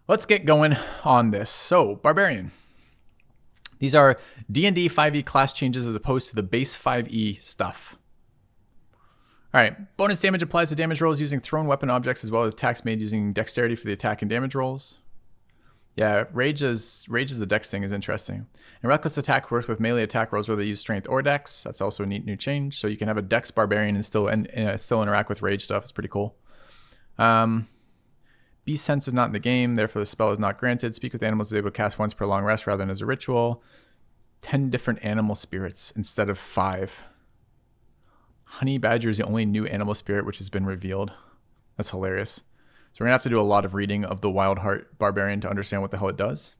let's get going on this. So, Barbarian. These are D&D 5e class changes as opposed to the base 5e stuff. All right, bonus damage applies to damage rolls using thrown weapon objects as well as attacks made using dexterity for the attack and damage rolls. Yeah, rage as the dex thing is interesting. And reckless attack works with melee attack rolls where they use strength or dex. That's also a neat new change. So you can have a dex barbarian and still interact with rage stuff. It's pretty cool. Beast sense is not in the game, therefore the spell is not granted. Speak with animals is able to cast once per long rest rather than as a ritual. 10 different animal spirits instead of 5. Honey badger is the only new animal spirit which has been revealed. That's hilarious. So we're going to have to do a lot of reading of the Wild Heart Barbarian to understand what the hell it does.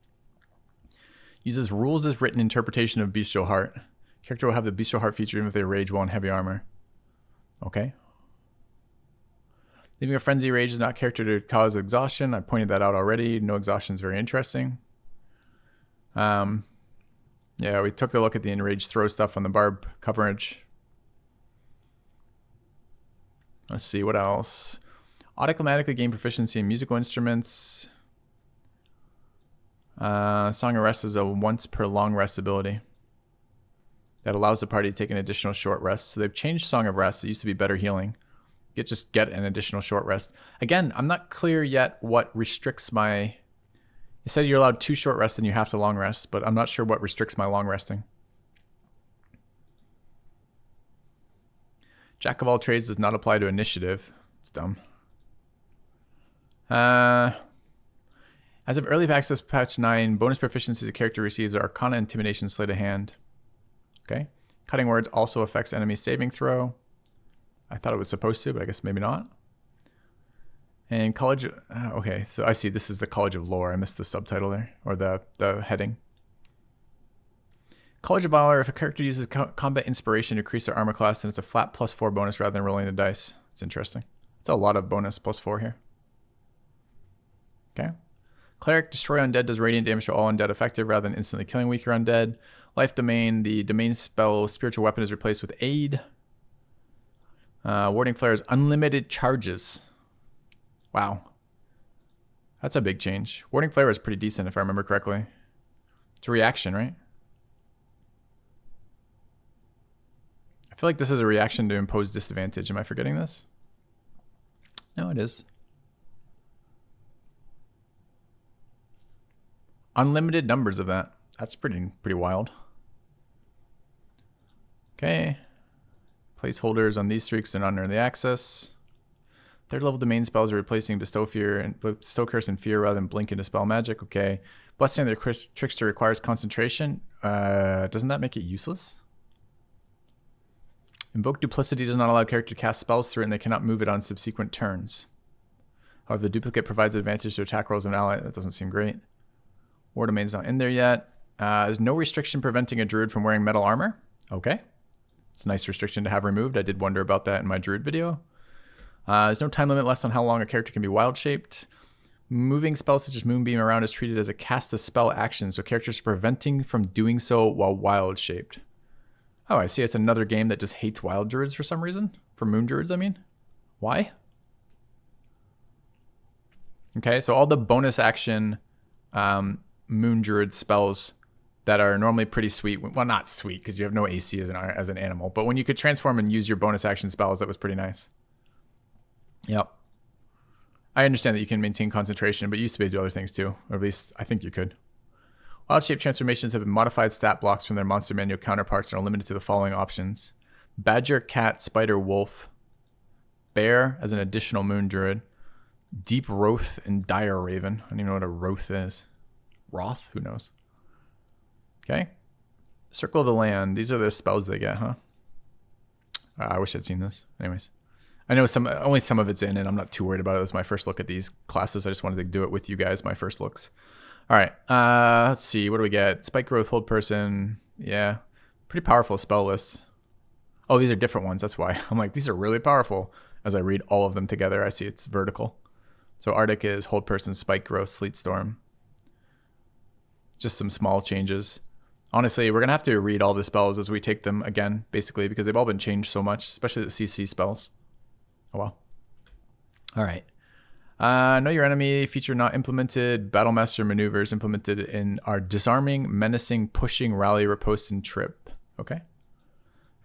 Uses rules as written interpretation of Bestial Heart. Character will have the Bestial Heart featured even if they rage while in heavy armor. Okay. Leaving a frenzy rage is not character to cause exhaustion. I pointed that out already. No exhaustion is very interesting. Yeah, we took a look at the enraged throw stuff on the barb coverage. Let's see, what else? Automatically gain proficiency in musical instruments. Song of Rest is a once per long rest ability that allows the party to take an additional short rest. So they've changed Song of Rest. It used to be better healing. Just get an additional short rest. Again, I'm not clear yet what restricts my... It said you're allowed 2 short rests and you have to long rest, but I'm not sure what restricts my long resting. Jack of all trades does not apply to initiative. It's dumb. As of early access patch 9, bonus proficiencies a character receives are Arcana, Intimidation, Sleight of Hand. Okay. Cutting words also affects enemy saving throw. I thought it was supposed to, but I guess maybe not. And College... okay, so I see. This is the College of Lore. I missed the subtitle there, or the heading. College of Valor. If a character uses combat inspiration to increase their armor class, then it's a flat +4 bonus rather than rolling the dice. It's interesting. It's a lot of bonus +4 here. Okay. Cleric. Destroy undead does radiant damage to all undead effective rather than instantly killing weaker undead. Life Domain. The domain spell Spiritual Weapon is replaced with Aid. Warding Flare is unlimited charges. Wow. That's a big change. Warding Flare is pretty decent if I remember correctly. It's a reaction, right? I feel like this is a reaction to impose disadvantage. Am I forgetting this? No, it is. Unlimited numbers of that. That's pretty wild. Okay. Placeholders on these streaks are not early access. 3rd level domain spells are replacing Bestow Curse and Fear rather than Blink and Dispel Magic. Okay. Blessing of the Trickster requires concentration. Doesn't that make it useless? Invoke Duplicity does not allow a character to cast spells through it and they cannot move it on subsequent turns. However, the duplicate provides advantage to attack rolls of an ally. That doesn't seem great. War Domain's not in there yet. There's no restriction preventing a druid from wearing metal armor. Okay. It's a nice restriction to have removed. I did wonder about that in my druid video. There's no time limit left on how long a character can be wild-shaped. Moving spells such as Moonbeam around is treated as a cast a spell action, so characters are preventing from doing so while wild-shaped. Oh, I see. It's another game that just hates wild druids for some reason. For moon druids, I mean. Why? Okay, so all the bonus action moon druid spells that are normally pretty sweet. Well, not sweet because you have no AC as an animal. But when you could transform and use your bonus action spells, that was pretty nice. Yep. I understand that you can maintain concentration, but you used to be able to do other things too. Or at least I think you could. Wild shape transformations have been modified stat blocks from their monster manual counterparts and are limited to the following options. Badger, cat, spider, wolf. Bear as an additional moon druid. Deep Wroth and Dire Raven. I don't even know what a Wroth is. Wroth? Who knows? Okay. Circle of the Land. These are the spells they get, huh? I wish I'd seen this. Anyways. I know only some of it's in, and I'm not too worried about it. It's my first look at these classes. I just wanted to do it with you guys, my first looks. All right. Let's see. What do we get? Spike Growth, Hold Person. Yeah. Pretty powerful spell list. Oh, these are different ones. That's why. I'm like, these are really powerful. As I read all of them together, I see it's vertical. So Arctic is Hold Person, Spike Growth, Sleet Storm. Just some small changes. Honestly, we're going to have to read all the spells as we take them again, basically, because they've all been changed so much, especially the CC spells. Oh, well. All right. Know your enemy feature not implemented. Battlemaster maneuvers implemented in are disarming, menacing, pushing, rally, riposte, and trip. Okay.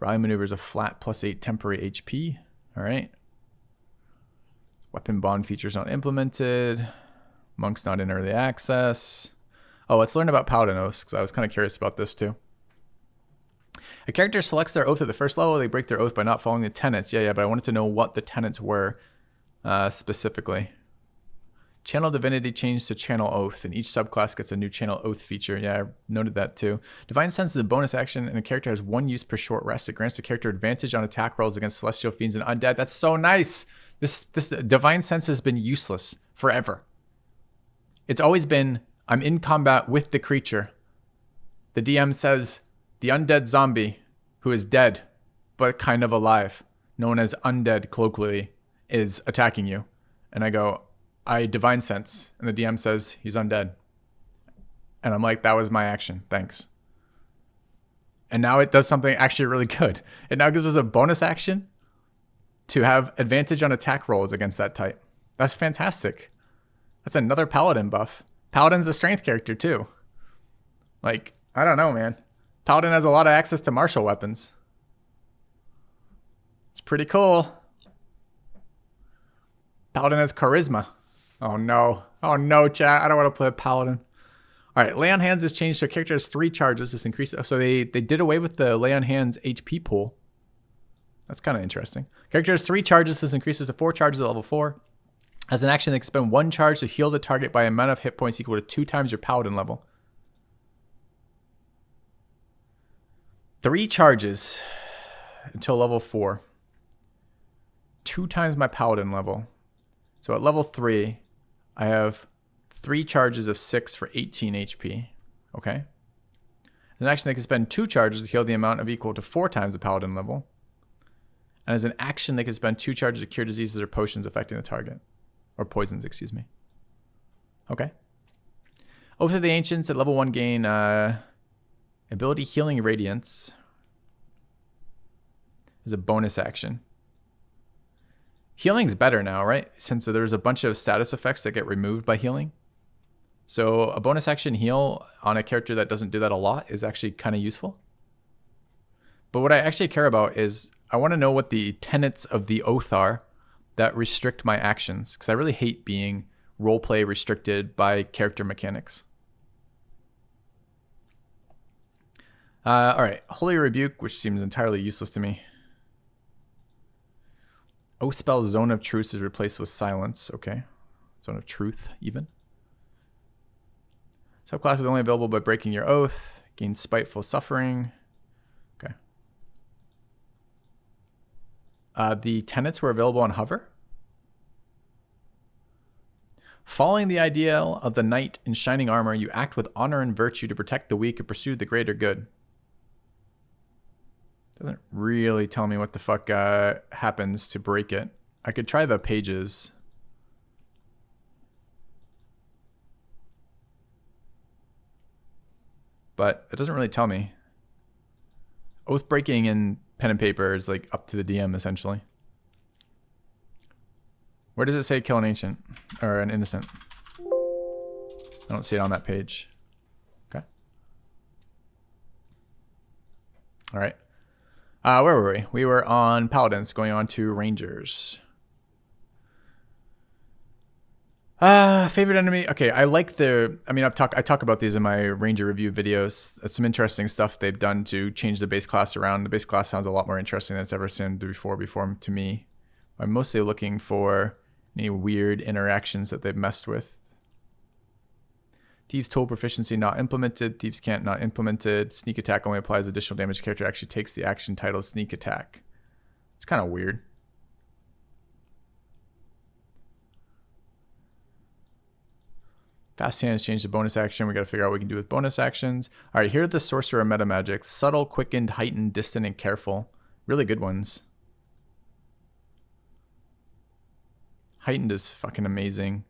Rally maneuvers a flat +8 temporary HP. All right. Weapon bond features not implemented. Monks not in early access. Oh, let's learn about Paladin oaths because I was kind of curious about this too. A character selects their oath at the first level. They break their oath by not following the tenets. Yeah, but I wanted to know what the tenets were specifically. Channel Divinity changed to Channel Oath, and each subclass gets a new Channel Oath feature. Yeah, I noted that too. Divine Sense is a bonus action, and a character has 1 use per short rest. It grants the character advantage on attack rolls against Celestial Fiends and Undead. That's so nice! This Divine Sense has been useless forever. It's always been, I'm in combat with the creature. The DM says, the undead zombie, who is dead, but kind of alive, known as undead colloquially, is attacking you. And I go, I Divine Sense. And the DM says, he's undead. And I'm like, that was my action. Thanks. And now it does something actually really good. It now gives us a bonus action to have advantage on attack rolls against that type. That's fantastic. That's another Paladin buff. Paladin's a strength character too. Like, I don't know, man. Paladin has a lot of access to martial weapons. It's pretty cool. Paladin has charisma. Oh no. Oh no, chat. I don't want to play a Paladin. All right, Lay on Hands is changed so a character has 3 charges. This increases. So they did away with the Lay on Hands HP pool. That's kind of interesting. Character has 3 charges. This increases to 4 charges at level 4. As an action, they can spend 1 charge to heal the target by an amount of hit points equal to 2 times your Paladin level. 3 charges until level 4. 2 times my Paladin level. So at level 3, I have 3 charges of 6 for 18 HP. Okay. As an action, they can spend 2 charges to heal the amount of equal to 4 times the Paladin level. And as an action, they can spend 2 charges to cure diseases or potions affecting the target. Or poisons, excuse me. Okay. Oath of the Ancients at level 1 gain ability Healing Radiance is a bonus action. Healing's better now, right? Since there's a bunch of status effects that get removed by healing. So a bonus action heal on a character that doesn't do that a lot is actually kind of useful. But what I actually care about is I want to know what the tenets of the oath are that restrict my actions, because I really hate being roleplay restricted by character mechanics. All right, Holy Rebuke, which seems entirely useless to me. Oath spell Zone of Truce is replaced with Silence. Okay, Zone of Truth even. Subclass is only available by breaking your oath. Gain Spiteful Suffering. Okay. The tenets were available on Hover. Following the ideal of the knight in shining armor, you act with honor and virtue to protect the weak and pursue the greater good. Doesn't really tell me what the fuck happens to break it. I could try the pages. But it doesn't really tell me. Oath breaking in pen and paper is like up to the DM essentially. Where does it say kill an ancient or an innocent? I don't see it on that page. Okay. All right. Where were we? We were on Paladins, going on to Rangers. Favorite enemy. Okay, I like the. I mean, I talk about these in my Ranger review videos. It's some interesting stuff they've done to change the base class around. The base class sounds a lot more interesting than it's ever seemed before to me. I'm mostly looking for any weird interactions that they've messed with. Thieves' Tool proficiency not implemented. Thieves' Cant not implemented. Sneak attack only applies additional damage. Character actually takes the action titled sneak attack. It's kind of weird. Fast Hands changed to bonus action. We got to figure out what we can do with bonus actions. All right, here are the Sorcerer meta magic. Subtle, quickened, heightened, distant, and careful. Really good ones. Heightened is fucking amazing.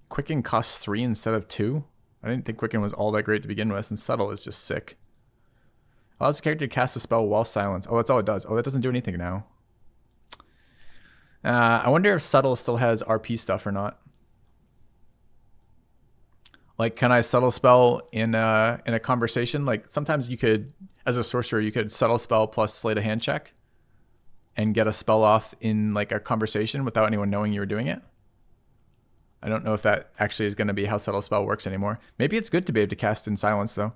Quicken costs 3 instead of 2. I didn't think Quicken was all that great to begin with, and Subtle is just sick. Allows the character to cast a spell while silenced. Oh, that's all it does. Oh, that doesn't do anything now. I wonder if subtle still has RP stuff or not. Like, can I subtle spell in a conversation? Like, sometimes you could, as a sorcerer, you could subtle spell plus slate a hand check and get a spell off in like a conversation without anyone knowing you were doing it. I don't know if that actually is going to be how subtle spell works anymore. Maybe it's good to be able to cast in silence though.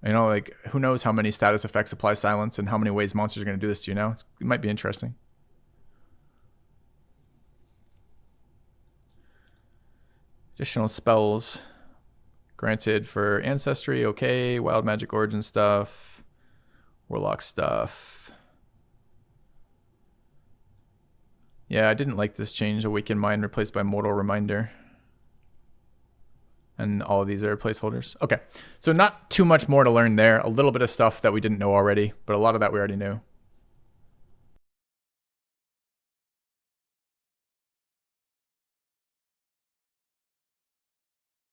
You know, like who knows how many status effects apply silence and how many ways monsters are going to do this to you now. It might be interesting. Additional spells granted for ancestry. Okay. Wild magic origin stuff. Warlock stuff. Yeah, I didn't like this change. Awaken Mind replaced by Mortal Reminder. And all of these are placeholders. Okay, so not too much more to learn there. A little bit of stuff that we didn't know already, but a lot of that we already knew.